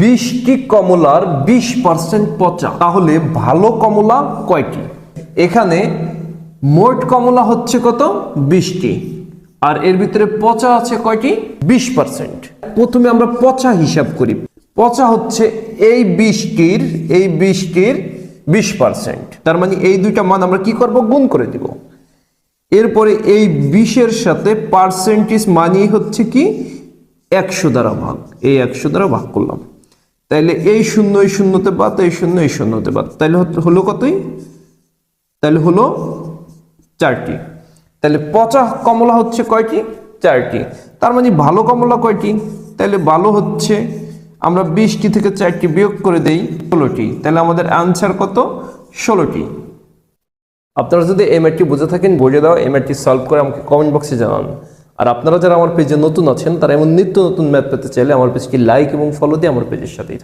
20টি কমলার 20% পচা, তাহলে ভালো কমলা কয়টি? এখানে মোট কমলা হচ্ছে কত? 20টি, আর এর ভিতরে পচা আছে কয়টি? 20%। প্রথমে আমরা পচা হিসাব করি। পচা হচ্ছে এই 20টির 20%, তার মানে এই দুইটা মান আমরা কি করব? গুণ করে দিব। এরপরে এই 20-এর সাথে পার্সেন্টেজ মানেই হচ্ছে কি 100 দ্বারা ভাগ, এই 100 দ্বারা ভাগ করলাম। তাইলে এই শূন্য এই শূন্যতে বাদ, এই শূন্য এই শূন্যতে বাদ, তাইলে হলো কতই? তাহলে হলো 4টি। তাহলে পচা কমলা হচ্ছে কয়টি? 4টি। তার মানে ভালো কমলা কয়টি? তাহলে ভালো হচ্ছে, আমরা 20টি থেকে 4টি বিয়োগ করে দেই, 16টি। তাহলে আমাদের আনসার কত? 16টি। আপনারা যদি এই ম্যাথটি বুঝে থাকেন, বুঝে দাও এই ম্যাথটি সলভ করে আমাকে কমেন্ট বক্সে জানান। আর আপনারা যারা আমার পেজে নতুন আছেন, তারা এমন নিত্য নতুন ম্যাথ পেতে চাইলে আমার পেজটি লাইক এবং ফলো দিয়ে আমার পেজের সাথেই